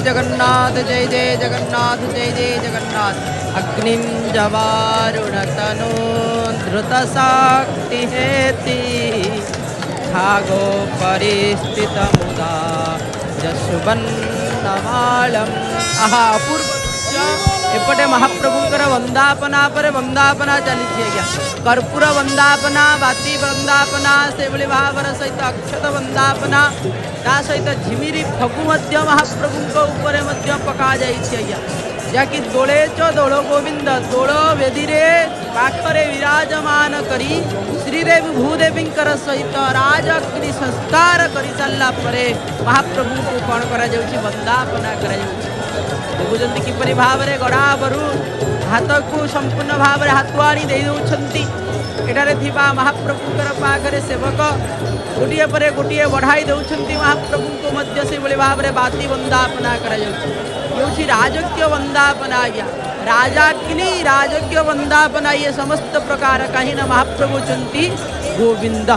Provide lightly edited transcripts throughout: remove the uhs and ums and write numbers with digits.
जगन्नाथ जय जय जगन्नाथ जय जय जगन्नाथ। अग्निं जवारुणतनो धृतशक्ति हेति भागो परिस्थितमुदा जसुबन्नमालम। आहा अपूर्व एपटे महाप्रभुंकर वंदापना पर वंदापना चली आज्ञा। कर्पूर वंदापना बाती वंदापना से भावर सहित अक्षत वंदापना ता सहित झिमिरी फगु महाप्रभु पका आज्ञा। जहाँकि दोले च दोल गोविंद दोल वेदी पाखरे विराजमान करी श्रीदेवी भूदेवी सहित राजअग्नि संस्कार कर सारा महाप्रभु को कौन कर वंदापना कर देखुं किपरि भाव में गड़ाबरू हाथ को संपूर्ण भाव में हाथुआणी दे दौरान महाप्रभुंर पाखे सेवक गोटे पर गोटे बढ़ाई दौरान महाप्रभु को से भाव में बाती वंदापना कर राजकीय वंदापना आज्ञा। राजाग्नि राजकीय वंदापना ये समस्त प्रकार कहीं न महाप्रभु चंती गोविंद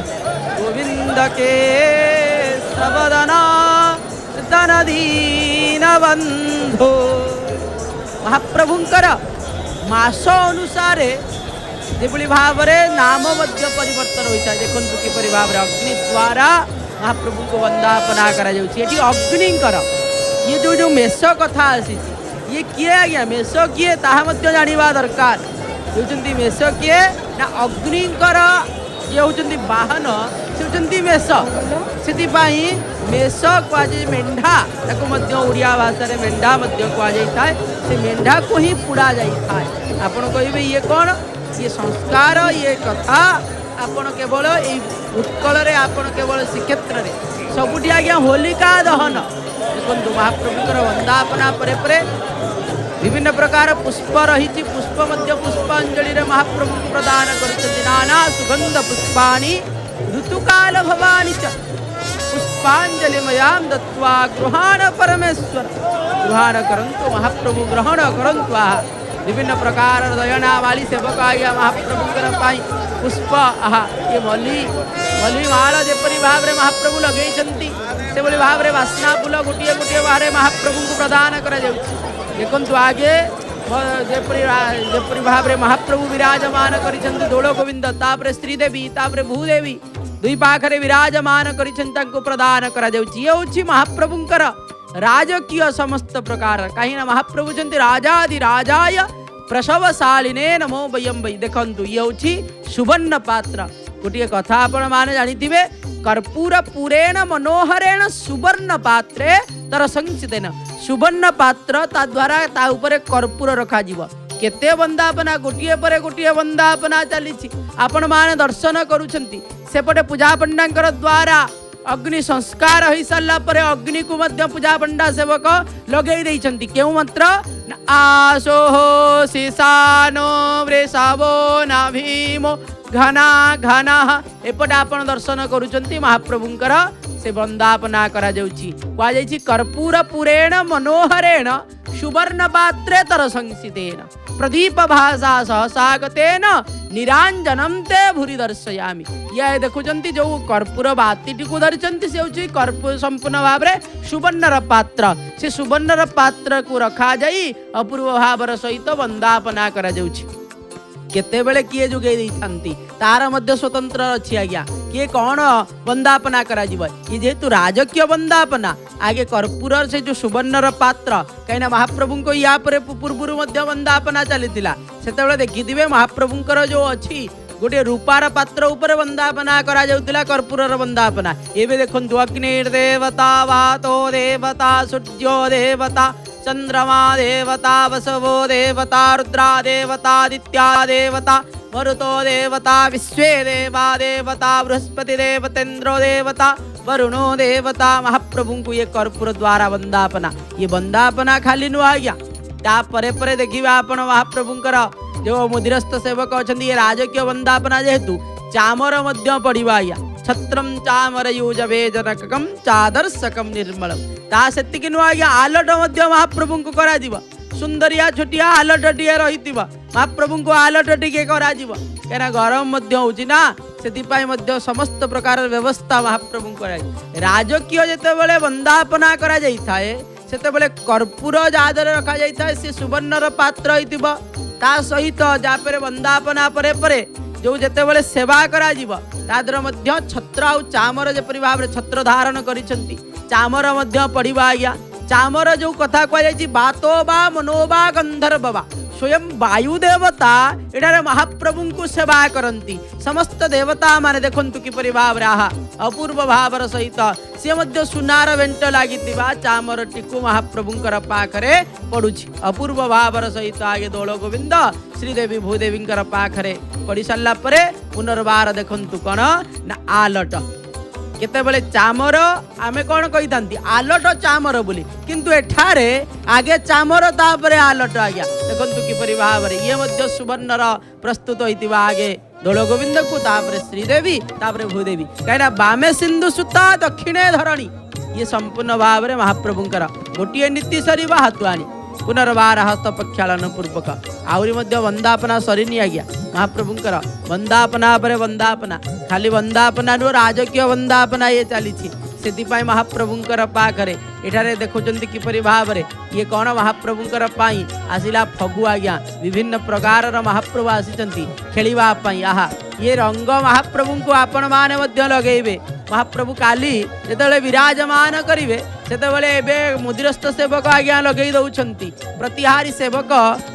गोविंद के सबदना दीन बंधु। महाप्रभुंकर मास अनुसार जेभली भाव में नाम परिवर्तन होता है। देखो किपरि भाव में अग्नि द्वारा महाप्रभु को वंदापना करा अग्निकर ये जो मेष कथा आसी ये किए आज्ञा मेष किए ताहा जानिबा दरकार। होउचंती मेष किए ना अग्निकर ये होउचंती वाहन से होउचंती मेष से मेष कहुए मेढ़ा ओडिया भाषा में मेढ़ा कहुए से मेढ़ा को ही पुड़ा जाए। आपड़ कहे ये कौन ये संस्कार ये कथा आपड़ केवल उत्कल आपड़ केवल श्रीक्षेत्र में सबुठी आज्ञा होलिका दहन देखो महाप्रभुकर वंदापना परे विभिन्न प्रकार पुष्प रही पुष्प पुष्पांजलि महाप्रभु को प्रदान कर नाना सुगंध पुष्पाणि ऋतुकाल भवानी च पुष्पांजलि मयाम दत्वा गृहाण परमेश्वर गृहाण करंतु महाप्रभु ग्रहण करंतु। विभिन्न प्रकार दयना वाली सेवक आज्ञा महाप्रभु पुष्प आहा ये मल्ली माला जेपरी भाव में महाप्रभु लगे से भाव में बास्ना फूल गोटे गोटे बाहर महाप्रभु को प्रदान कर देखु आगे जेपरी भाव में महाप्रभु विराजमान कर दोल गोविंद तापर श्रीदेवी तापर भूदेवी दुई पाखरे विराजमान कर प्रदान कर महाप्रभुंकर राजकीय समस्त प्रकार कहीं महाप्रभु चंती राजादि राजाय प्रसवशालिने नमो वयम वै। देखु ये हूँ सुवर्ण पात्र गोटे कथा आपण माने जानिथिबे कर्पूर पुरेण मनोहरेण सुवर्ण पात्रे तर संचितेन सुवर्ण पात्र ता द्वारा ता उपरे कर्पूर रखा जीव केते वंदापना गोटे पर गोटे वंदापना चली आपण माने दर्शन करूछंती सेपटे पूजा पंडांकर द्वारा अग्नि संस्कार हो सारा पर अग्नि को मध्य पूजा पंडा सेवक लगे देइछंती केउ मंत्र आसो शिशानो वृषभो नाभीमो घना घना एपटे आपण दर्शन करुचंती महाप्रभुंकर से वंदापना करा जाउची कहा जाइछि कर्पूर पुरेण मनोहरेण सुवर्ण पात्रे तर संसितेन प्रदीप भाषा सहसागतेन निरांजनम ते भूरि दर्शयामि। ये देखुचंती जो कर्पूर बाती को धरिचंती से होची कर्पूर संपूर्ण भाव में सुवर्णर पात्र से सुवर्णर पात्र को रखा जाई अपूर्व भावर सहित वंदापना करा जाउची। केते बेले किए जोगे देइथांती तार मध्य स्वतंत्र अछि आज्ञा किए कौन वंदापना करा जीव ये जेहेतु राजकीय वंदापना आगे कर्पूर से जो सुवर्णर पात्र कहीं महाप्रभु को या पूर्व मध्य वंदापना चलीथिला सेतेबेले देखिथिबे महाप्रभुंकर जो अछि गोटे रूपार पात्र ऊपर वंदापना करा जाउतिला कर्पूरर वंदापना। एबे देखंतु अग्निर्देवता वातो देवता सूर्यो देवता चंद्रमा देवता वसवो देवता रुद्रा देवता आदित्या देवता मरुतो देवता विश्वे देवा देवता बृहस्पति देवतेन्द्रो देवता वरुणो देवता। महाप्रभु को ये कर्पूर द्वारा वंदापना ये वंदापना खाली नुआ गया तापरे परे देखिबा आपण महाप्रभुंकर जो मुदिरस्थ सेवक अछंती ये राजकीय वंदापना जेहेतु चामर मध्य पड़िबा या छत्रम चामर यूजवेजनकम चादर्शकम निर्मलम ता सेतिक नुआ गया आलट मध्य महाप्रभु को करा दिबा सुंदरिया छोटिया आलट टिए रहितिबा महाप्रभु को आलट टिके करा दिबा केना गरम मध्य होची ना सेतिपाई मध्य समस्त प्रकार व्यवस्था महाप्रभु कराई। राजकीय जेतेबेले वंदापना करा जाई थाए सेतेबेले कर्पूर जादर रखा जाइए सी सुवर्णर पात्र होइतिबो ता सहित जापरे वंदापना परे परे जो जेतेबेले सेवा करा जीव तादर मध्य छत्र आउ चामर जेपरि भाव छत्र धारण करिसंती चामर मध्य पड़िबा आज्ञा चामर जो कथा कह बातो बा मनोबा गंधर्व बा स्वयं वायु देवता एठारे महाप्रभु को सेवा करती समस्त देवता माने देखंतु किपरि भाव आहा अपूर्व भावर सहित सी मध्य सुनार वेंट लगी चामर टीकू महाप्रभुंकर पाखरे पड़ुछि अपूर्व भावर सहित आगे दोल गोविंद श्रीदेवी भूदेवी पाखरे पड़ी सारा परे पुनर्बार देखंतु कौन ना आलट केतेबेले चामर आमे कौन कही था आलट चामर बोली किंतु एठारे आगे चामर तापरे आलट आज्ञा देखंतु किपरि भाव ये मध्य सुवर्णर प्रस्तुत होइतिबा आगे दोल गोविंद को तापरे श्रीदेवी तापरे भूदेवी कहीं बामे सिंधु सुता दक्षिणे धरणी ये संपूर्ण भाव में महाप्रभुंकर गोटे नीति सरीबा हाथुआणी पुनर्बार हस्त प्रक्षालन पूर्वक आहरी वंदापना सरीनी आज्ञा महाप्रभुंकर वंदापना पर वंदापना खाली वंदापना नु राजकीय वंदापना ये चली से महाप्रभुंकर पाखरे एठारे देखुंत किपरि भाव ये कौन महाप्रभुंकर पाई आसिला फगु आज्ञा विभिन्न प्रकार महाप्रभु आसी खेलवाई आहा ये रंग महाप्रभु को आपण माने लगेबे महाप्रभु काली जेतेबेले विराजमान करिवे सेतेबेले एबे मुदिरस्थ सेवक आज्ञा लगे दउछंती प्रतिहारी सेवक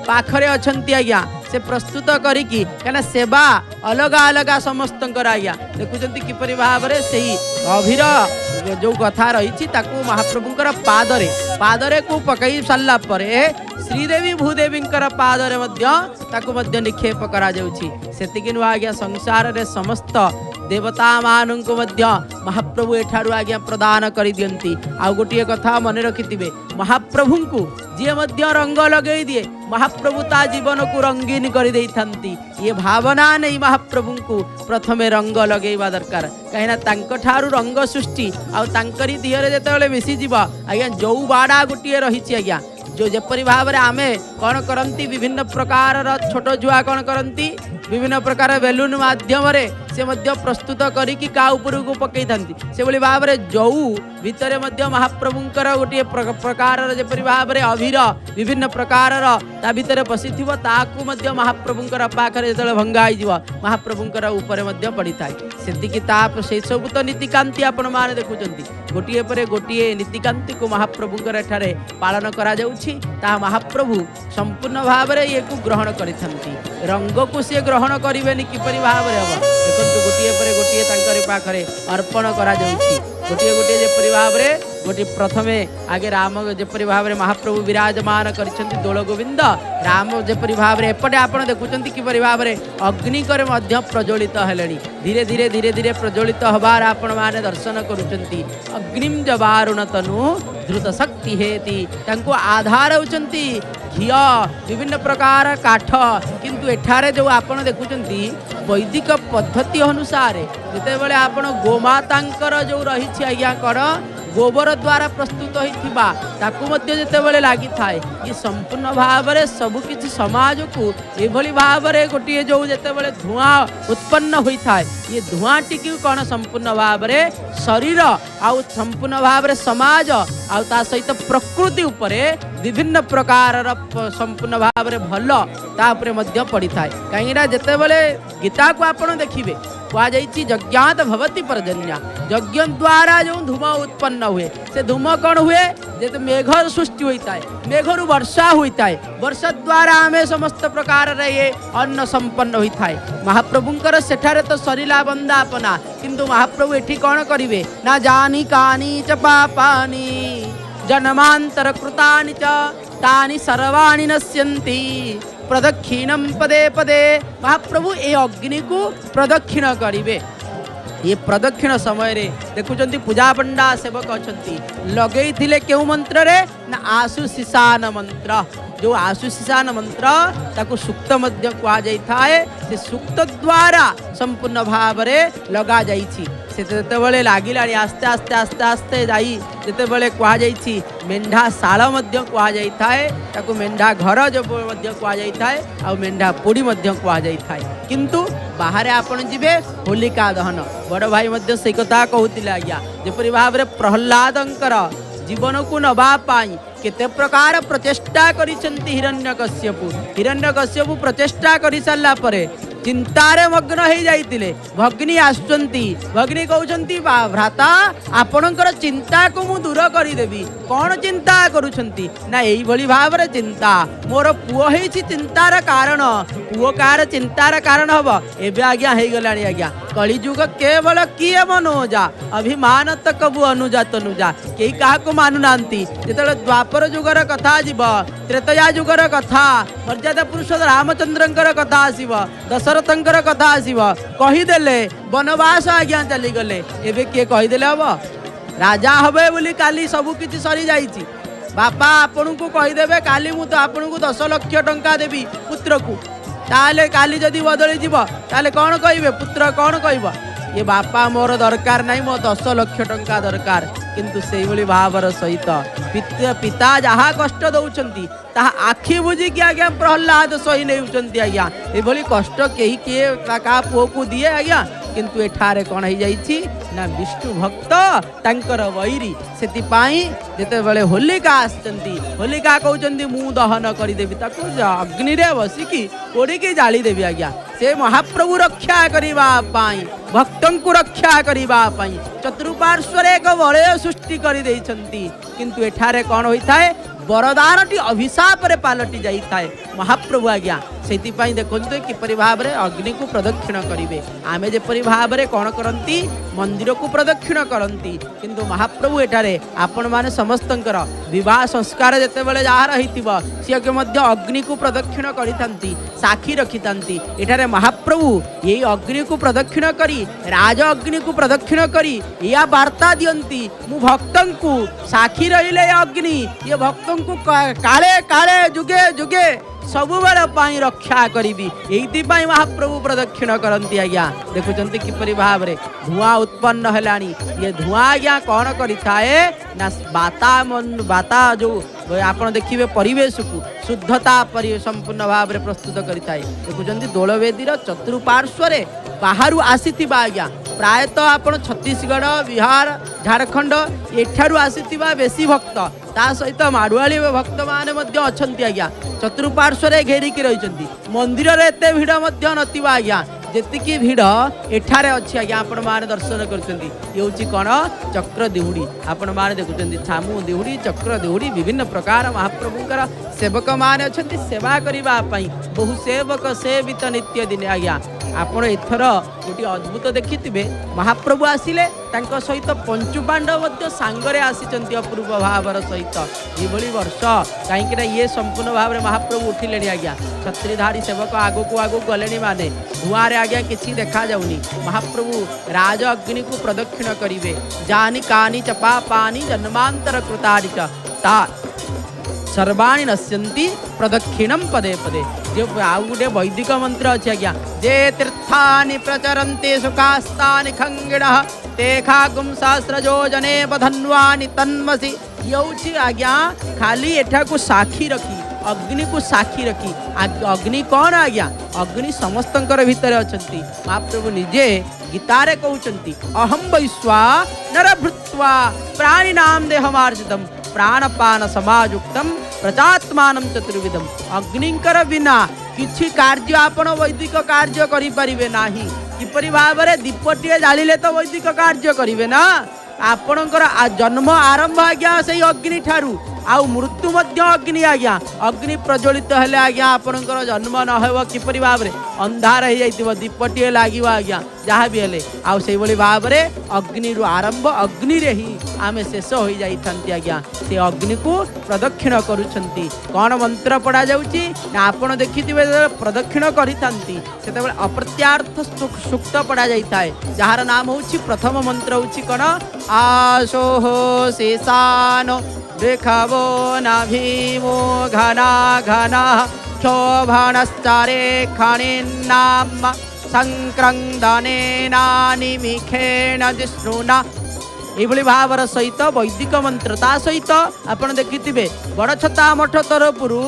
पाखरे अछंती आज्ञा से प्रस्तुत करिकी कहना सेवा अलग अलग समस्त आज्ञा देखुंत किपरि भाव में से अभिर जो कथा रही महाप्रभुंकर पादरे पादरे को पकई सारा परे श्रीदेवी भूदेवी पादरे मध्य निक्षेप करा जाउछि सेतिकि नु आज्ञा संसार रे समस्त देवता मानक महाप्रभु एठारु आज्ञा प्रदान कर दियंती आ गोटे कथा मन रखिथिबे महाप्रभु को जी मध्य रंग लगे दिए महाप्रभु ता जीवन को रंगीन कर देइथांती ये भावना नहीं महाप्रभु को प्रथमे रंग लगेवा दरकार कहीं तांको ठारू रंग सृष्टि आ तांकरी दिहरे जेतेबेले मिसी जीव आज्ञा जो बाड़ा गोटे रही आज्ञा जो जेपरि भाव में आमे कौन करती विभिन्न प्रकार छोट जुआ कौन करती विभिन्न प्रकार बेलून माध्यम से मध्य प्रस्तुत करिकी का ऊपर को पकई थांती से भली भाव में जो भितर मध्य महाप्रभुंकर गोटे प्रकार जेपरि भाव में अभिर विभिन्न प्रकार ता भितर पशिथिबो ताकू मध्य महाप्रभुंकर पाखरे जेतले भंगाई जीव महाप्रभुंकर ऊपर मध्य पड़ी थाए सेतिकी ताप से सब तो नीतिकांति आपण माने देखुचंती गोटिए परे गोटिए नीतिकांति को महाप्रभुंकर एठारे पालन करा जाउछि ता महाप्रभु संपूर्ण भाव में ये को ग्रहण करिथंती रंग को से ग्रहण करिवेनी किपरि भाव में हम देखंतु गोटिए परे गोटिए तांकरी पाखरे अर्पण करा जाउछि गोटिए गोटिए जेपरि भाव में गोटे प्रथमे आगे राम जेपरि भाव में महाप्रभु विराजमान करिसेंती दोल गोविंद राम जेपरि भाव में एपटे आपण देखुचंती किपरि भाव में अग्निकर मध्य प्रज्वलित हेलेनी धीरे धीरे धीरे धीरे प्रज्वलित हबार आपण माने दर्शन करुचंती अग्निम जबारुण तनु द्रुत शक्ति हेती तांको आधार होचंती घिया विभिन्न प्रकार काठ किंतु एठारे जो आपण देखुचंती वैदिक पद्धति अनुसार जेतेबेले आपण गोमातांकर जो रही आज्ञा कर गोबर द्वारा प्रस्तुत होइथिबा ताकू मध्य जेतेबेले लागि थाए ये संपूर्ण भाव में सबकिछि समाज को एभली भाव में गोटे जो जेतेबेले धुआं उत्पन्न होता है ये धुआं टिकी कौन संपूर्ण भाव में शरीर आउ संपूर्ण भाव में समाज आउ ता सहित प्रकृति उपरे विभिन्न प्रकार संपूर्ण भाव में भल तापरे मध्य पड़ी थाए कहीं जेतेबेले गीता को आपण देखिबे कहुई यज्ञात भवती पर्जन्या यज्ञ द्वारा जो धूम उत्पन्न हुए से धूम कौन हुए जैसे मेघ सृष्टि होता है मेघरु वर्षा होता है वर्षा द्वारा आम समस्त प्रकार ये अन्न संपन्न होता है महाप्रभुंकर सेठारे तो सरीला वंदापना किंतु महाप्रभु एठी कौन करिवे ना जानी कानी च पापानी जन्मांतर कृतानि च तानि सर्वाणि नश्यन्ति प्रदक्षिणम पदे पदे महाप्रभु ए अग्नि को प्रदक्षिण करिवे ये प्रदक्षिण समय रे देखुचंती पूजा पंडा सेवक अछंती लगई थिले केउ मंत्र रे ना आशुशिशान मंत्र जो आशुशिशान मंत्र ताको सूक्त मध्य कहा जाई थाए से सूक्त द्वारा संपूर्ण भाव रे लगा जाईछि से जेतेबेले लागिलाणी आस्ते आस्ते आस्ते आस्ते जाई जेतेबेले कहा जाईछि मेंढा शाल मध्य कहा जाई थाए ताको मेंढा घर जो मध्य कहा जाई थाए आ मेंढा पोड़ी मध्य कहा जाई थाए किंतु बाहर आपण जिबे होलिका दहन बड़ भाई मध्य से कथा कहउतिले आज्ञा जेपरि भाव रे प्रहलादंकर जीवन को नबा पाई केते प्रकार प्रचेष्टा करिसेंती हिरण्यकश्यपु प्रचेष्टा करि सारला परे चिंतारे मग्न हो जाइतिले भगिनी आसुचंती भगिनी कहउचंती भ्राता आपणकर चिंता को मु दूर करदेवी कौन चिंता करुछंती ना एई भली भाव रे चिंता मोर पुओ हेछि चिंतार कारण पुओ कार चिंतार कारण हबो एबे आज्ञा हे गलानी आज्ञा कलिजुग केवल किए मनोजा अभिमान त कबु अनुजा तनुजा केई काहा को मानु नांती जेतले द्वापर जुगर कथा जीव त्रेतया जुगर कथा मर्यादा पुरुष रामचंद्रंकर कथा आसीब दशरथंकर कथा आसीब कहीदेले वनवास आज्ञा चली गले एबे किए कहीदेले हबो राजा हबे बोली काली सबु किछि सरी जाईची बापा आपन को कहीदेबे काली मु तो आपन को 10 लाख टंका देबी पुत्र को ताले काली जदि बदली जीव ताले कौन कहिबे पुत्र कौन कहब ये बापा मोर दरकार नहीं मो 10 लाख टंका दरकार किंतु सेई भली भावर सहित पिता जहा कष्ट दउचंती ता आखि बुझी कि आज्ञा प्रहलाद सही नेउचंती आज्ञा ए भली कष्ट केही के का पुओ को दिए आज्ञा किंतु एठारे कौन हो जाइछि ना विष्णु भक्त तांकर वैरी सेति पाई जेते बेले होलिका आसचंती होलिका कहउचंती मु दहन करि देबी ताको अग्नि रे बसिकी पोड़ी के जाली देबी आज्ञा से महाप्रभु रक्षा करिबा पाई भक्तन को रक्षा करिबा पाई चतुर्पार्श्वर एक वलय सृष्टि करि दैछंती किंतु एठारे कौन होइथाय वरदानटी अभिशाप रे पालटी जाइथाय महाप्रभु आज्ञा से देखते किपरि भाव रे अग्नि को प्रदक्षिण करिवे आमे जेपरि भाव रे कौन करंती मंदिर को प्रदक्षिण करंती किंतु महाप्रभु एठारे आपण माने समस्तंकर विवाह संस्कार जेते बेले जहा रहितिबो सिया के मध्य अग्नि को प्रदक्षिण करितांती साखी रखितांती एठारे महाप्रभु यही अग्नि को प्रदक्षिण करी राज अग्नि को प्रदक्षिण करी या वार्ता दियंती मु भक्तन को साखी रहिले अग्नि ये भक्तन को काले काले जुगे जुगे सबुबेल पाई रक्षा करी एइथिपाई महाप्रभु प्रदक्षिण करती आज्ञा देखुचंती किपरि भाव रे धुआं उत्पन्न हेलानी ये धुआं आज्ञा कौन करि थाए ना बाता जो आपण देखिबे परिवेश को शुद्धता संपूर्ण भाव रे प्रस्तुत करि थाए देखुचंती दोलवेदीर चतुर्पार्श्व रे बाहरु आसीथिबा आज्ञा प्रायतः आपण छत्तीसगढ़ बिहार झारखंड एठारु आसीथिबा बेसी भक्त ता सहित माडुआली भक्त माने मध्य अछंती आज्ञा चतुर्पार्श्व घेरिकी रही मंदिर रे एते भिड़ मध्य नथिबा आज्ञा जेतिकी भिड़ एठारे अच्छी आज्ञा आपण माने दर्शन करछंती ये होची कोन चक्र देहुड़ी आपण माने देखुचंती छामु देहुड़ी चक्र देहुड़ी विभिन्न प्रकार महाप्रभुकर सेवक माने अछंती सेवा करिबा पई बहु सेवक सेवित नित्य दिन आज्ञा आपण एथर गोटे अद्भुत देखिथिबे महाप्रभु आसिले तांको सहित पंचु पांडव मध्य सांगरे आसीचंती अपूर्व भावर सहित ये भली वर्ष कहीं ये संपूर्ण भाव में महाप्रभु उठिले आज्ञा छत्रीधारी सेवक आगो को आगो गले माने धुआं रे आज्ञा किछि देखा जाउनी महाप्रभु राज अग्नि को प्रदक्षिण करिवे जानी कानी चपा पानी जन्मांतर कृतानि च ता सर्वाणी नश्यन्ति प्रदक्षिणम पदे पदे जो आउ गोटे वैदिक मंत्र अच्छे आज्ञा जे तीर्थानि प्रचरन्ते सुखास्तानि खंगिणः ते खागुं सहस्रजो जने बधन्वानि तन्मसि यौछि आज्ञा खाली एठा को साक्षी रखी अग्नि को साक्षी रखी अग्नि कौन आज्ञा अग्नि समस्तंकर भितर अछंती महाप्रभु निजे गीतारे कहउचंती अहम वैश्वा नरभृत्वा प्राणिनाम देहमार्जितम प्राणपान समायुक्तम प्रजात्मानं चतुर्विधम अग्निंकर बिना किछि कार्य आपण वैदिक कार्य करि परिबे नाही किपरि भाबरे दीपटिए जालिले तो वैदिक कार्य करिवे ना आपणकर जन्म आरंभ आज्ञा से अग्नि ठारू आउ मृत्यु मध्य अग्नि आज्ञा अग्नि प्रज्वलित हेले आज्ञा आपणकर जन्म न हेब किपरि भाबरे अंधार हो जाइतिबो दीपटिए लागिबो आज्ञा जहाँ भी हेले आउ सेई भली भाबरे अग्नि रु आरंभ अग्नि रे ही आमे शेष हो जाइथांती आज्ञा से अग्नि को प्रदक्षिण करूछंती कौन मंत्र पढ़ा जाउची ना आपण देखिथिबे प्रदक्षिण करिथांती सेतेबेले अप्रत्यार्थ सूक्त पढ़ा जाइथाय जहार नाम होउची प्रथम मंत्र होउची कोन आशोः शेषानो देखवो नाभीमो घना घना क्षोभणश्चारे खनिन्नाम संक्रंदनेनानिमिखेन जिष्णुना एभली भावर सहित वैदिक मंत्र ता सहित आपण देखिथिबे बड़छता मठ तरफरु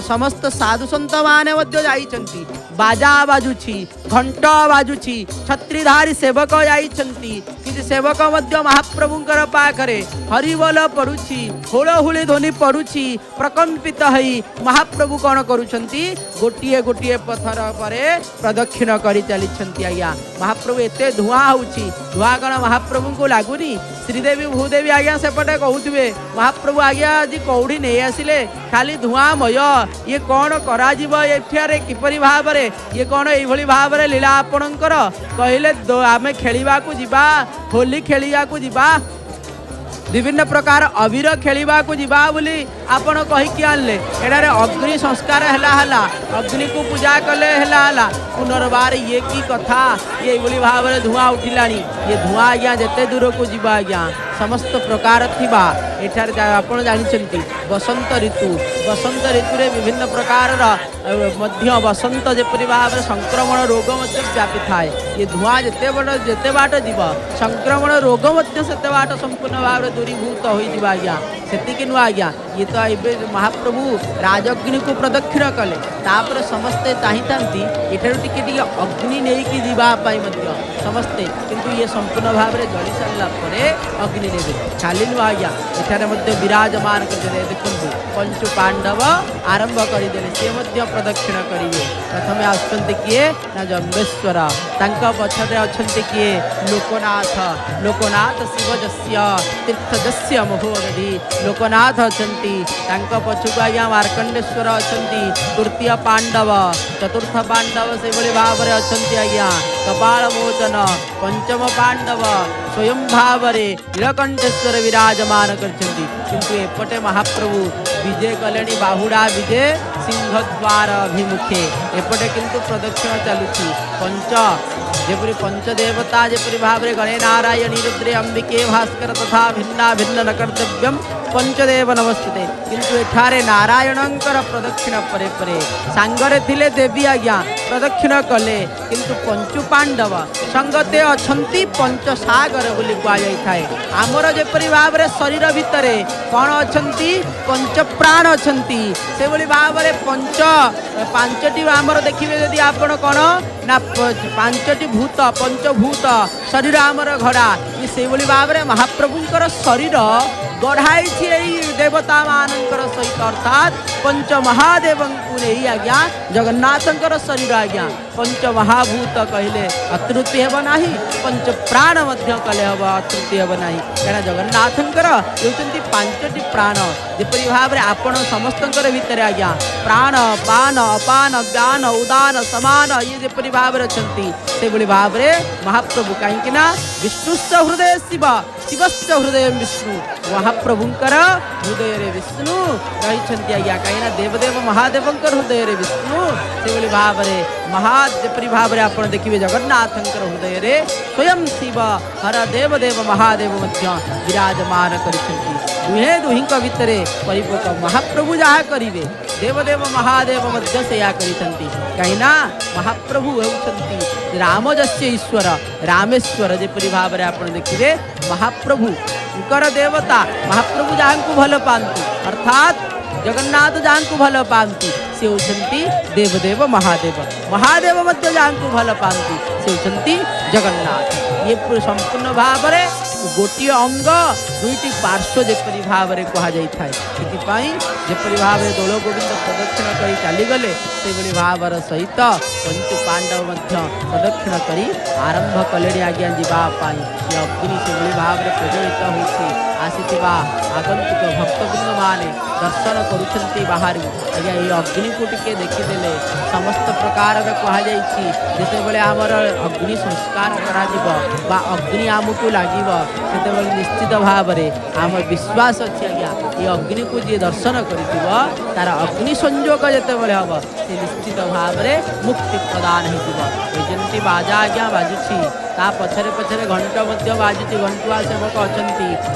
समस्त साधु संत माने मध्य जाइछंती बाजा बाजुछि घंटा बाजुछि छत्रीधारी सेवक जाइछंती सेमती सेवक मध्य महाप्रभुंकर पाखरे हरिबोल पड़ुछि हुलहुली ध्वनि पड़ुछि प्रकंपित हई महाप्रभु कौन करुछंती गोटिए गोटिए पत्थर पर प्रदक्षिण करि चलिछंती आज्ञा महाप्रभु एते धुआं होउछि धुआं कण महाप्रभु को लागुनी श्रीदेवी भूदेवी आज्ञा सेपटे कहूथिबे महाप्रभु आज्ञा आज कौड़ी नहीं आसिले खाली धुआंमय ये कौन कराजिब एठारे किपरि भाबरे ये कौन एई भली भाबरे लीला आपणकर कहले आमे खेलिबा को जिबा होली खेलिया को जिबा विभिन्न प्रकार अबीर खेलिबा को जिबा बोली आपण कहिकी आनले एडारे अग्नि संस्कार हला अग्नि को पूजा कले हला पुनर्बार ये की कथा ये बोली भाव में धुआं उठिलानी ये धुआं आज्ञा जेते दूर को जीवा आज्ञा समस्त प्रकार थिबा एठार आपण जानिचंती बसंत ऋतु रे विभिन्न प्रकार मध्य बसंत जेपरि भाव संक्रमण रोग मध्य व्यापी थाए ये धुआं जेते बाट जीव संक्रमण रोग मध्य सेते बाट संपूर्ण भाव दूरीभूत हो जीवा आज्ञा सेतिकी नुआ आज्ञा ये तो ए महाप्रभु राजअग्नि को प्रदक्षिण कले तापर समस्ते चाहिए एठार टिके अग्नि नहीं कि जीवाई समस्ते किंतु ये संपूर्ण भाव में जली सारा अग्नि ने खाली नुआ आज्ञा एठार विराजमान कर देखु पंचु पांडव आरंभ करदे सी प्रदक्षिण करेंगे प्रथम आसुँच किए ना जम्बेश्वर पछरे अच्छा किए लोकनाथ शिवजस्य तीर्थजस्य महोदधि लोकनाथ अच्छा पछुक आज्ञा मार्कंडेश्वर अच्छा तृतीय पांडव चतुर्थ पांडव से भाव में अच्छा आज्ञा कपाल मोचन पंचम पांडव स्वयं भाव नीलकंठेश्वर विराजमान करछंती किंतु एपटे महाप्रभु विजय कले बाहुड़ा विजय सिंहद्वार अभिमुखे एपटे किंतु प्रदक्षिण चलुची पंच जेपरी पंचदेवता जेपरी भाव में गणे नारायणी रुद्रे अंबिके भास्कर तथा भिन्ना भिन्न न कर्तव्यम पंचदेव नमस्ते किंतु एठारे नारायणंकर प्रदक्षिण परे परे सांगरे थिले देवी आज्ञा प्रदक्षिण कले किंतु पंचु पांडव संगते अछंती पंचसागर बोली कहुए आमर जेपरी भाव में शरीर भितर कौन अछंती पंच प्राण अछंती से बोली भाव में पांचटी आमर देखिए जदि आपण कौन ना पांचटी भूत पंचभूत शरीर आमर घड़ा ये से बोली भाव में महाप्रभुंकर शरीर गढ़ाई देवता मानकर सहित अर्थात पंच महादेव नहीं आज्ञा जगन्नाथंकर शरीर आज्ञा पंच महाभूत कहले अतृप्ति हेब नाही पंच प्राण मध्य कले हम अतृप्ति हेब नाही कहीं जगन्नाथंकर होती पांचटी प्राण जेपरी भाव में आपण समस्तंकर भितर आज्ञा प्राण पान अपान व्यान उदान समान ये जेपरी भाव में अच्छा से भाव में महाप्रभु कहीं विष्णुश्च हृदय शिव शिवश्च हृदय विष्णु महाप्रभुंकर हृदय रे विष्णु कही आज्ञा कहीं देवदेव महादेवंकर हृदय रे विष्णु से भाव में महाजेपरी भाव में आप देखिए जगन्नाथंकर हृदय रे स्वयं शिव हर देवदेव महादेव मध्य विराजमान करिसेंती दुहे दुहिंक भितरे परिपक्व महाप्रभु जहाँ करिवे देवदेव महादेव मध्य से या करिसेंती कहीं महाप्रभु होउछंती रामजस्य ईश्वर रामेश्वर जेपरी भाव में आप देखिए महाप्रभु देवता महाप्रभु जहाँ को भल पाती अर्थात जगन्नाथ जहाँ को भल पाती से होती देवदेव महादेव महादेव मध्य जहाँ को भल पाती से होती जगन्नाथ ये संपूर्ण भाव में गोटे अंग दुईटी पार्श्व जेपरी भाव में कहुई जेपरी भाव में दोल गोविंद प्रदक्षिण कर चलीगले से भाव सहित पंचु पांडव प्रदक्षिण कर आरंभ कले आज्ञा जावाई ये अग्नि से भाव में प्रज्वलित होती आसीथिबा आगंतुक भक्तवृंद माने दर्शन करुछंती बाहर आज्ञा ये अग्नि को टिके देखीदे समस्त प्रकार कहुई जिते आमर अग्नि संस्कार करा अग्नि आमको लगे से निश्चित भाव में आम विश्वास अच्छी आज्ञा ये अग्नि को जी दर्शन कर तार अग्नि संजोग जिते हम से निश्चित भाव में मुक्ति प्रदान होती बाजा आज्ञा बाजुची ता पछरे पछरे घंट मध्य बाजुची घंटुआ सेवक अच्छा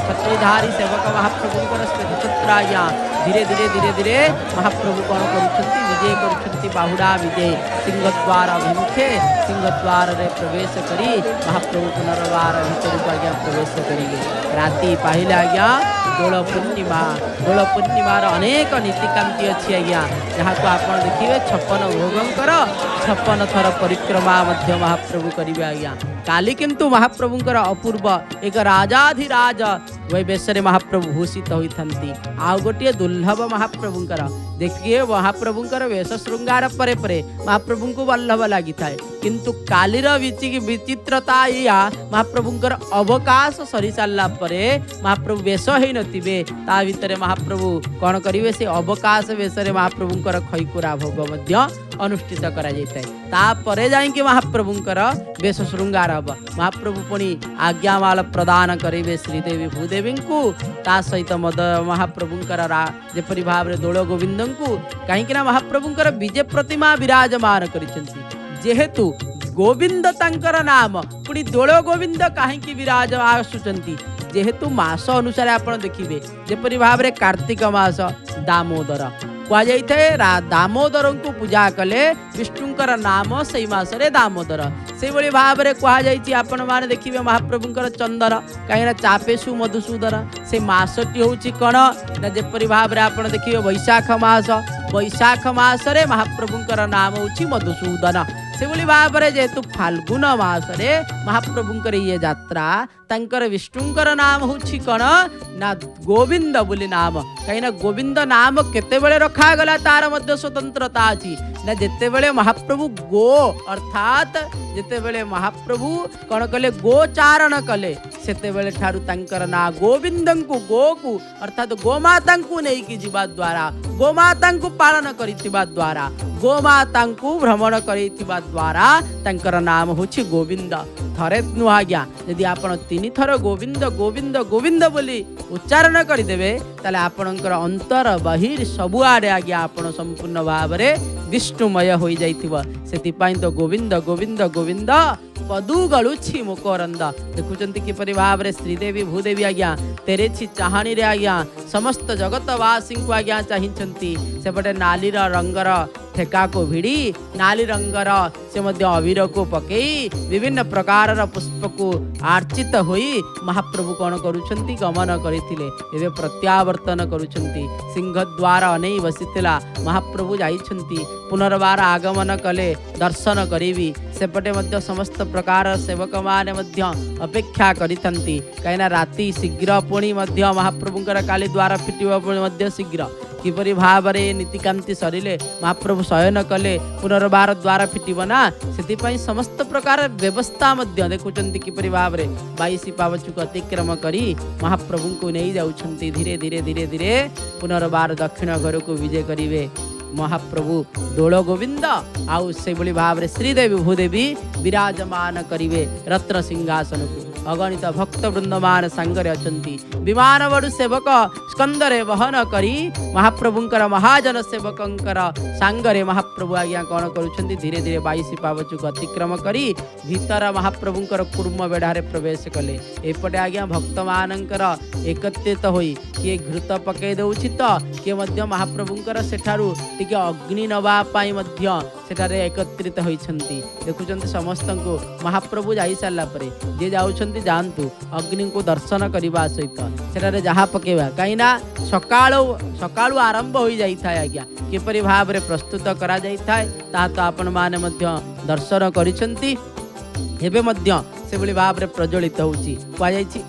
छत्रीधारी सेवक महाप्रभुंकर श्वेतछत्र आज्ञा धीरे धीरे धीरे धीरे महाप्रभु कौन करुछंती विजय करुछंती बाहुड़ा विजय सिंहद्वार अभिमुखे सिंहद्वार रे प्रवेश करी महाप्रभु पुनर्वार भीतर आज्ञा प्रवेश करेंगे राति पाहिले आज्ञा दोल पूर्णिमार अनेक नीतिकांति अच्छी आज्ञा जहाँ को आप देखिए 56 भोगंकर 56 थर परिक्रमा महाप्रभु करेंगे आज्ञा। काली किंतु महाप्रभुंकर अपूर्व एक राजाधिराज वही बेशरे महाप्रभु भूषित होती आउ गोटे दुर्लभ महाप्रभुंकर देखिए महाप्रभुंकर वेश श्रृंगार परे परे महाप्रभु को वल्लभ लगी था किंतु कालीर विचित्रता या महाप्रभुंकर अवकाश सरी सारा परे महाप्रभु वेश हो नथिबे ता भितर महाप्रभु कौन करिवे से अवकाश वेशरे महाप्रभुंकर खईकुरा भोग मध्य अनुष्ठित करा जायते तापरे जाइके महाप्रभुंकर वेश श्रृंगार हब महाप्रभु पुणी आज्ञामाल प्रदान करेंगे श्रीदेवी भूदेवी को ता सहित मद महाप्रभुंकर जेपरि भाव दोल गोविंद को कहीं महाप्रभुंकर विजय प्रतिमा विराजमान करिसेंती जेहेतु गोविंद तांकर नाम पुणी दोल गोविंद कहीं विराज आसुचंती जेहेतु मास अनुसार आप देखिए जेपरि भाव रे कार्तिक मास दामोदर कहुए दामोदर को पूजा कले विष्णुंकर नाम से मासरे दामोदर से भाई भाव में कहुई आपण मैंने देखिए महाप्रभुंकर चंदर कहीं चापेशु मधुसूदन से मासटी हूँ कौन ना जेपरि भाव में आप देखिए वैशाख मासरे महाप्रभुंकर नाम हूँ मधुसूदन से भाव में जेहेतु फाल्गुन मासरे महाप्रभुंकर ये यात्रा तंकर विष्णुंकर नाम हूँ कौन ना गोविंद बोली नाम कहीं गोविंद नाम केतेबेले रखा गला तार मध्य स्वतंत्रता अच्छी ना जितेबेले महाप्रभु गो अर्थात जितेबेले महाप्रभु कौन कले गोचारण कले सेतेबेले ठारू तंकर ना गोविंद को गो को अर्थात गोमाता को नहीं जीवा द्वारा गोमाता को पालन करिथिबा द्वारा गोमाता को भ्रमण करिथिबा द्वारा तंकर नाम होछि गोविंद थरे नुह आज्ञा यदि आपण 3 थर गोविंद गोविंद गोविंद बोली उच्चारण करदेवे ताले आपणकर अंतर बहिर सबुआडे आज्ञा आपण संपूर्ण भाव में विष्णुमय हो जाइथिबो सेतिपाई तो गोविंद गोविंद गोविंद पदु गलुछि मुकोरंद देखुचंती किपरि भाव में श्रीदेवी भूदेवी आज्ञा तेरेछि चाहाणी रे आज्ञा समस्त जगतवासी को आज्ञा चाहिंचंती सेपटे नालीर रंगर ठेका को भिड़ी नाली रंगर से मध्य अबीर को पकई विभिन्न प्रकार पुष्प को आर्चित होई महाप्रभु कौन करुछंती गमन करथिले एबे प्रत्यावर्तन करुछंती सिंह द्वार अनेई बसिथिला महाप्रभु जाइछंती पुनर्बार आगमन कले दर्शन करीबी सेपटे मध्य समस्त प्रकार सेवक माने मध्य अपेक्षा करिथंती कहिना राति शीघ्र पुणी मध्य महाप्रभुंकर काली द्वार फिटिबा मध्य शीघ्र किपरि भाव में नीतिकांति सरिले महाप्रभु शयन कले पुनर्बार द्वार फिटिब ना से समस्त प्रकार व्यवस्था मध्य देखुचंती किपरि भाव में 22 पावच को अतिक्रम करी महाप्रभु को नहीं जाउछंती धीरे धीरे धीरे धीरे पुनर्बार दक्षिण घर को विजय करिवे महाप्रभु दोल गोविंद आउ से भाव में श्रीदेवी भूदेवी विराजमान करिवे रत्न सिंहासन को अगणित भक्त वृंदमान सांगरे अछंती विमान बड़ू सेवक स्कंदरे वहन करी महाप्रभुंकर महाजन सेवकंकर सांगरे महाप्रभु आज्ञा कौन करुछंती धीरे धीरे 22 पावच को अतिक्रम करी भीतर महाप्रभुंकर कुर्म बेढ़ारे प्रवेश कले एपटे आज्ञा भक्त मानकर एकत्रित होई किए घृत पकई दउछि तो किए मध्य महाप्रभुंकर सेठारु टिके अग्नि नवा पाई मध्य सेठारे एकत्रित होइछंती देखुचंती समस्त को महाप्रभु जाई सारला परे जे जाउछंती जानतु अग्नि को दर्शन करबा सहित सेठारे जहा पकेबा काईना सकाळु आरंभ होई जाई थाय आज्ञा किपरि भाव रे प्रस्तुत करा जाई थाय ता तो आपण माने मध्य दर्शन करिसंती हेबे मध्य से भली भाव रे प्रज्वलित होउची कहा जाईची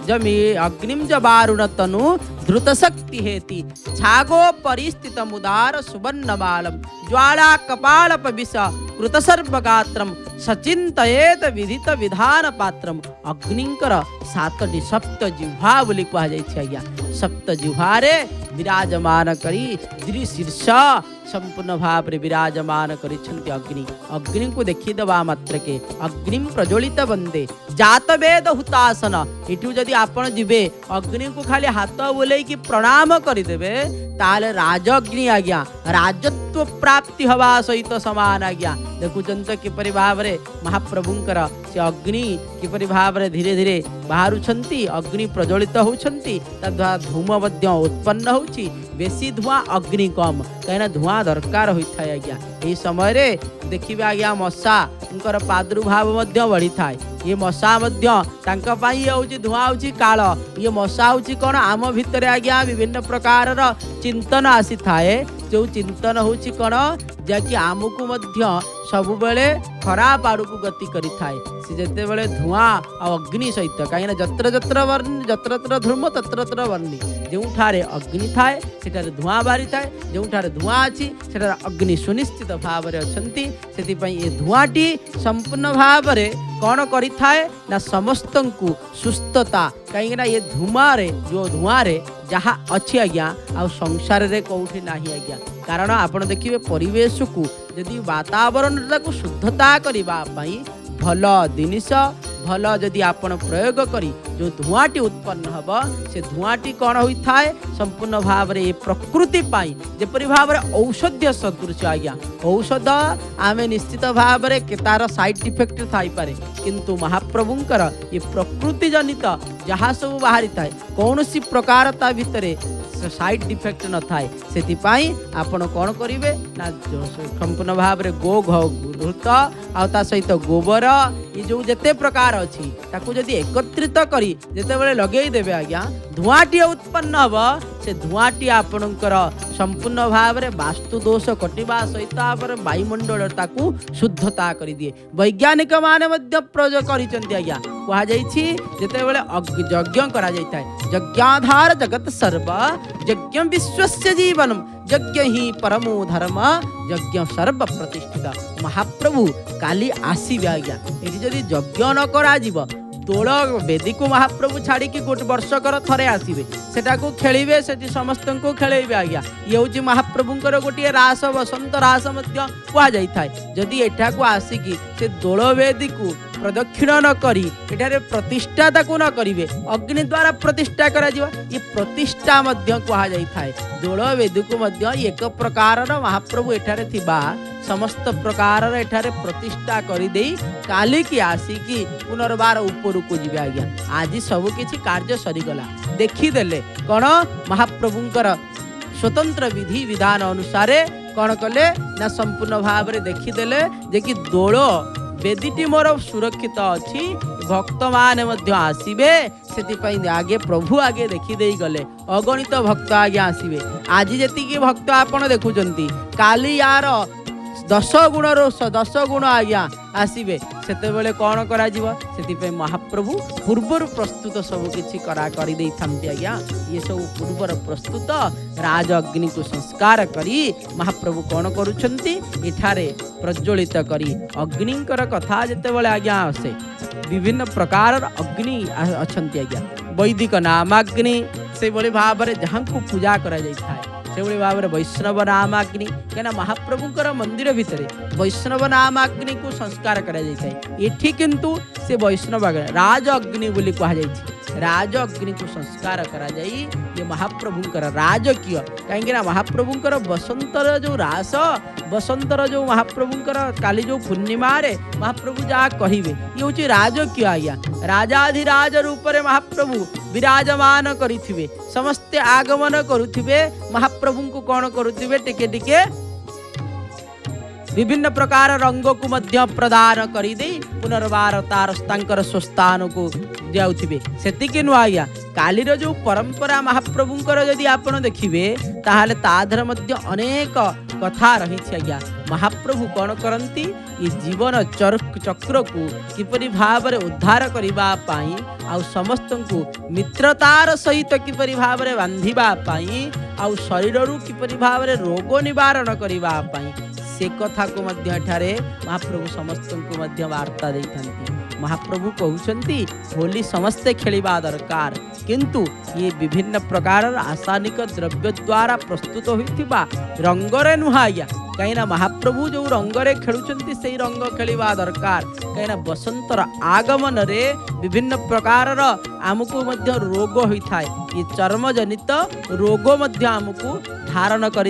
अग्निम जबारुण तनु द्रुत शक्ति हेति छागो परिस्थित मुदार सुवर्ण बालम ज्वाला कपाल पविश कृत सर्वगात्रम सचिंतयेत विधित विधान पात्रम अग्निंकर सातटी सप्त जिह्वा बोली कहा जाईछि आज्ञा सप्त जिह्वारे विराजमान करी द्विशीर्ष संपूर्ण भाव में विराजमान करिछंती अग्नि को देखी दबा मात्र के अग्नि प्रज्वलित बंदे जात वेद हुतासन इठू जदि आपण जिबे अग्नि को खाली हाथ बोले कि प्रणाम करदेवे ताले राजअग्नि आज्ञा राजत्व प्राप्ति हवा सहित समान आज्ञा देखुचंत किपरि भाव में महाप्रभुंकर से अग्नि किपरि भाव में धीरे धीरे बाहरुछंती अग्नि प्रज्वलित होउछंती तद्वारा धूम मध्य उत्पन्न होउछि बेसी धुआं अग्नि कम कहीं धुआं दरकार होता है आज्ञा यही समय देखिए आज्ञा मशा प्रादुर्भाव बढ़ी थाए ये मशा ये धुआं हूँ काल ये मशा हूँ कौन आम भितर आज्ञा विभिन्न प्रकार चिंतन आसी थाए जो चिंतन हूँ कौन जहाँकि आमको सब बेले खराब आड़ को गति करी थाए सी जिते बड़े धुआं और अग्नि सहित कहीं जत्र जत्र वर्णी जत्र जत्र धूम तत्र तत्र वर्णी जो अग्नि थाए सेठारे धुआं बारी थाए जो धुआं अच्छी सेठारे अग्नि सुनिश्चित भाव में अच्छी से ये धुआंटी संपूर्ण भाव में कौन करी थाए ना समस्त को सुस्थता कहीं ये धुआं जो धुआं जहाँ अच्छी आज्ञा आ संसार रे कौटी नहीं आज्ञा कारण आपण देखिए परिवेश को यदि वातावरण को शुद्धता करने भल जिनिस भल जदि आपण प्रयोग करी जो धुआंटी उत्पन्न हम से धुआंटी कौन होता है संपूर्ण भाव में प्रकृति पाई जेपरी भाव में औषधीय सदृश आज्ञा औषध आम निश्चित भाव में तार साइड इफेक्ट थाई पारे किंतु महाप्रभुंकर ये प्रकृति जनित जहाँ सब बाहरी थाए कौन सी प्रकार ता भितर साइड डिफेक्ट न थाए से आपण कौन करेंगे ना संपूर्ण भाव में घृत आ सहित गोबर ये जो जिते प्रकार अच्छी ताकू जदि एकत्रित करी जिते बड़े लगे देवे आज्ञा धुआंटी उत्पन्न हम से धुआंटी आपणकर संपूर्ण भाव में वास्तु दोष कटिवा सहित वायुमंडल ताकू शुद्धता कर दिए वैज्ञानिक माने प्रयोग कर आज्ञा कहते बड़े यज्ञ करा यज्ञाधार जगत सर्व यज्ञ विश्वस्य जीवनम यज्ञ ही परमो धर्म यज्ञ सर्व प्रतिष्ठित महाप्रभु काली आसीबे आज्ञा ये जदि यज्ञ न करा दोल वेदी को महाप्रभु छाड़ी गोटे वर्षकर थरे आसवे सेटा को खेलिबे सेठी समस्त को खेलेबे आज्ञा ये हूँ महाप्रभुंकर गोटे रास बसंत रास कह जाए जदि एठा को आसिकी से दोल वेदी को प्रदक्षिण न करी एठारे प्रतिष्ठा ताकू न करिवे अग्नि द्वारा प्रतिष्ठा करा जिवा ये प्रतिष्ठा मध्य कहा जाई थाए दोल वेदी को मध्य एक प्रकार महाप्रभु एठारे थिबा समस्त प्रकार एठारे प्रतिष्ठा करी देई काली की आसिकी पुनर्बार ऊपर को जीवे आज्ञा आज सब किछि कार्य सरीगला देखीदेले कौन महाप्रभुंकर स्वतंत्र विधि विधान अनुसार कौन कले ना संपूर्ण भाव में देखीदेले जे कि दोल वेदीटी मोर सुरक्षित अच्छी भक्त मान आसवे से आगे प्रभु आगे देखी दे गले अगणित भक्त आगे आसवे आज जी भक्त आपड़ देखुंट काली यार 10 गुण आज्ञा आसवे से कौन करा से महाप्रभु पूर्वर प्रस्तुत सब किसी आज्ञा ये सब पूर्वर प्रस्तुत राज अग्नि को संस्कार करी महाप्रभु कौन करुछंती इठारे प्रज्वलित करी अग्निकर कथा जिते आज्ञा आसे विभिन्न प्रकार अग्नि अच्छी आज्ञा वैदिक नामाग्नि से भाव में जहाँ को पूजा करा जाए से भाव में वैष्णव नामाग्नि क्या महाप्रभुंकर मंदिर भितर वैष्णव नामाग्नि को संस्कार करा एठी किंतु से वैष्णव राज अग्नि बोली कह राज अग्नि को संस्कार करा जाई ये महाप्रभुंकर राजकीय कहीं महाप्रभुंकर बसंतर जो रास बसंतर जो महाप्रभुंकर काली जो पूर्णिमा रे महाप्रभु जहाँ कहिबे ये हूँ राजकीय आज्ञा राजाधिराज रूप में महाप्रभु विराजमान करिथिबे समस्ते आगमन करुथिबे महाप्रभु को कौन करुथिबे टिके टिके विभिन्न प्रकार रंग को मध्य प्रदान करी दे पुनर्बार तार स्वस्थान को जाउथिबे सेतिके नु आज्ञा कालीर जो परंपरा महाप्रभुंकर यदि आपण देखिबे ताहाले ताधर मध्य अनेक कथा रही आज्ञा महाप्रभु कौन करती ये जीवन चक्र को किपरि भाव में उद्धार करबा पाई आ समस्त को मित्रतार सहित किपरि भाव में बांधिबा पाई आ शरीर रु किपरि भाव में रोग निवारण करबा पाई से कथा को मध्य ठारे महाप्रभु समस्त को मध्य वार्ता देइथांती महाप्रभु कहउछंती होली समस्ते खेलिबा दरकार किंतु ये विभिन्न प्रकार रासायनिक द्रव्य द्वारा प्रस्तुत होइथिबा रंगरे नुहाया कहीं महाप्रभु जो रंगरे खेलुछंती से रंग खेलिबा दरकार कहीं बसंतर आगमन रे विभिन्न प्रकार आमको मध्य रोग होता है ये चर्म जनित रोग मध्य आमको धारण कर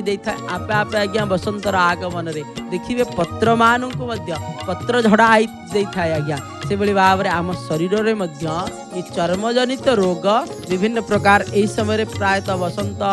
आपे आपे आज्ञा बसंतर आगमन रे देखिए पत्र मान को मध्य पत्र झड़ा आई आज्ञा से भाव में आम शरीर में मध्य ये चर्म जनित रोग विभिन्न प्रकार यही समय प्रायतः बसंत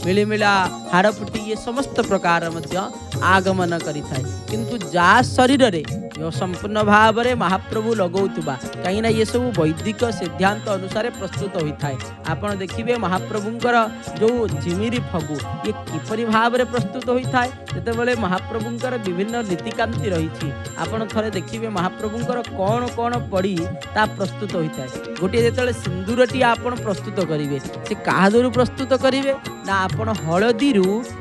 मिलिमिला हाड़ फुटी ये समस्त प्रकार मध्य आगमन करि थाए किंतु जा शरीर रे संपूर्ण भाव में महाप्रभु लगौतुबा कहीं ये सब वैदिक सिद्धांत अनुसार प्रस्तुत होता है। आपण देखिए महाप्रभुंकर जो झिमिरी फगु ये किपरि भाव में प्रस्तुत होता है। जितेबाला महाप्रभुंकर विभिन्न नीतिकांति रही आपण थरे देखिए महाप्रभुंकर कौन कौन पड़ी ता प्रस्तुत होता है। गोटे जो सिंदूरटी आपण प्रस्तुत करेंगे से क्या दर प्रस्तुत करेंगे ना आपण हलदी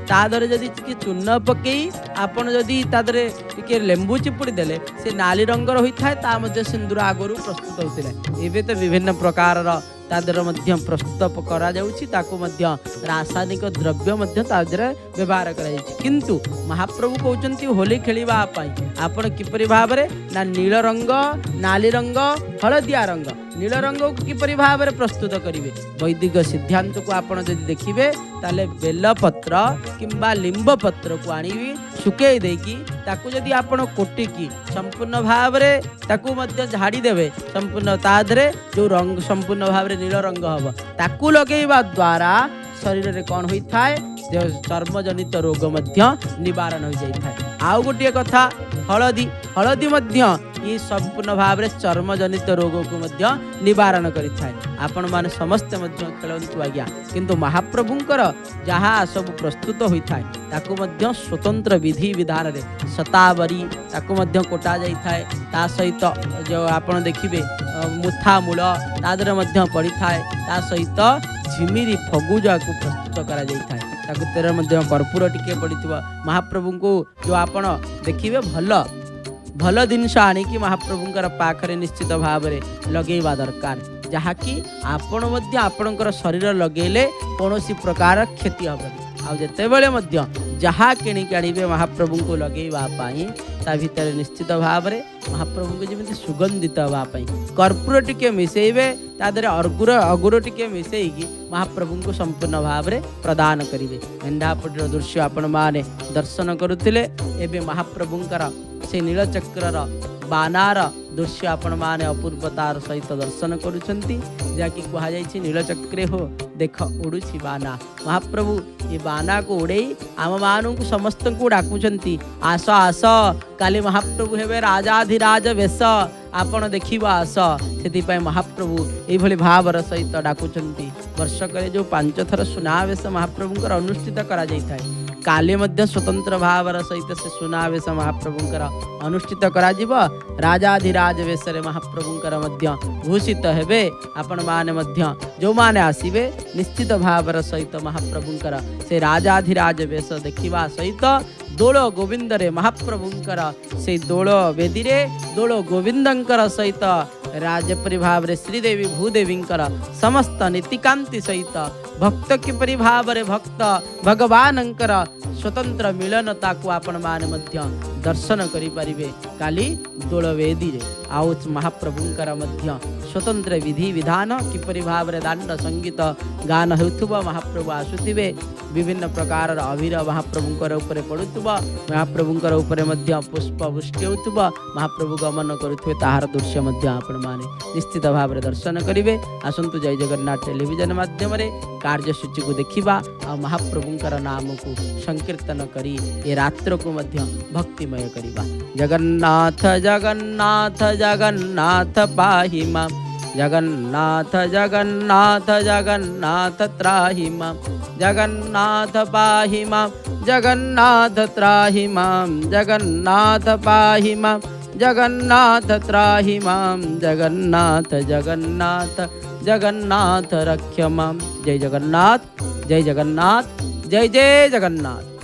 तादरे जदि चून पकई आपण जदि तादरे टिके लेंबू चिपुड़ी देले से नाली रंगर होता है ता मध्य सिंदूर आगरू प्रस्तुत होता है। एवं तो विभिन्न प्रकार तादर मध्य प्रस्तुत करा जाउछि ताको मध्य रासायनिक द्रव्य मध्य तादर व्यवहार करा जाउछि। किंतु महाप्रभु कहउचंती होली खेलिबा पई आपण किपरि भाव रे ना नील रंग नाली रंग हलदिया रंग नील रंग को किपरि भाव रे प्रस्तुत करिवे वैदिक सिद्धांत को आपण जदि देखिबे ताले बेल पत्र किंबा लिंब पत्र को आनिबी सुके देकी ताकू जदि आपण कोटिकी संपूर्ण भाव रे ताकू मध्य झाड़ी देबे संपूर्ण तादरे जो रंग संपूर्ण भाव रे नील रंग हम ताकू लगेଇବା द्वारा शरीर रे कौन होता है चर्म जनित रोग मध्य निवारण हो जाता है। आउ गोटे कथा हलदी हलदी मध्य ये संपूर्ण भाव में चर्म जनित रोग को मध्य निवारण करिथाय। आपण माने समस्त मध्य खेलंतु आज्ञा किंतु महाप्रभुंकर जहाँ सब प्रस्तुत होता है ताकू मध्य स्वतंत्र विधि विधान रे शतावरी ताकू मध्य कोटा जाइथाय। ता सहित जो आपण देखिबे मुथा मूल तादर मध्य पड़ी थाए ता सहित झिमिरी फगुजा को प्रस्तुत करा जाइथाय। ताकू तेरे मध्य कर्पूर टिके पड़िथिबा महाप्रभु को जो आपण देखिबे भल भल जिनस आनिकी महाप्रभुंकर पाखरे निश्चित भाव में लगेଇବା दरकार जहाँकि आपण मध्य आपणकर शरीर लगेले कौनसी प्रकार क्षति हेबनी। आउ जेतेबेले मध्य जहाँ किणिक आनिबे महाप्रभु को लगेଇବା पाई ता भितर निश्चित भाव में महाप्रभु को जमी सुगंधित हाँपाई कर्पूर टिके मिसेबे तादरे अगुर टिके मिसेकी महाप्रभु को संपूर्ण भाव में प्रदान करेंगे। मेंढापटर दृश्य आपण माने दर्शन करुथिले एबे महाप्रभुंकर से नीलचक्र बानार दृश्य आपण माने अपूर्वतार सहित दर्शन करुछंती जाकि कहा जायछि नीलचक्रे हो देख उड़ुछि बाना। महाप्रभु ये बाना को उड़ेई आम मानू को समस्त को डाकुछंती आस आस काली महाप्रभु हेबे राजाधिराज वेश आपण देखिबा आस। से महाप्रभु ये भावर सहित डाकुछंती। वर्षक जो 5 थर सुनावेश महाप्रभुंकर अनुष्ठित करा जाइथाय। काले मध्य स्वतंत्र भावर सहित से सुनावेश महाप्रभुंकर अनुष्ठित करा जिवो। राजाधिराज वेशरे महाप्रभुंकर मध्य भूषित हेबे आपण माने मध्य जो माने आसीबे निश्चित भावर सहित महाप्रभुंकर से राजाधिराज वेश देखिबा सहित दोल गोविंद रे महाप्रभुंकर से दोल वेदी रे दोल गोविंदंकर सहित राजपरि भाव रे श्रीदेवी भूदेवींकर समस्त नीतिकांति सहित भक्त किपरि भाव रे भक्त भगवानंकर स्वतंत्र मिलनता को आपण माने मध्य दर्शन करि परिबे काली दोल वेदी रे। आउ महाप्रभुंकर मध्य स्वतंत्र विधि विधान किपरि भाव रे दांड संगीत गान हेउथुबा महाप्रभु आसुथिबे विभिन्न प्रकार अवीर महाप्रभुंकर ऊपर पड़ुथुबा महाप्रभुंकर ऊपर मध्य पुष्प वृष्टि होउथुबा महाप्रभु गमन करुथुबे ताहार दृश्य मध्य आपण माने निश्चित भाव रे दर्शन करिवे। आसंतु जय जगन्नाथ टेलीविजन माध्यम रे कार्यसूची को देखिबा आ महाप्रभुंकर नाम को संकीर्तन करी ए रात्र को मध्य भक्तिमय करिबा। जगन्नाथ जगन्नाथ जगन्नाथ पाहि मां जगन्नाथ जगन्नाथ जगन्नाथ त्राहि मां जगन्नाथ पाहि मां जगन्नाथ त्राहि मां जगन्नाथ पाहि मां जगन्नाथ त्राहि मां जगन्नाथ जगन्नाथ जगन्नाथ रक्ष मां। जय जगन्नाथ जय जगन्नाथ जय जय जगन्नाथ।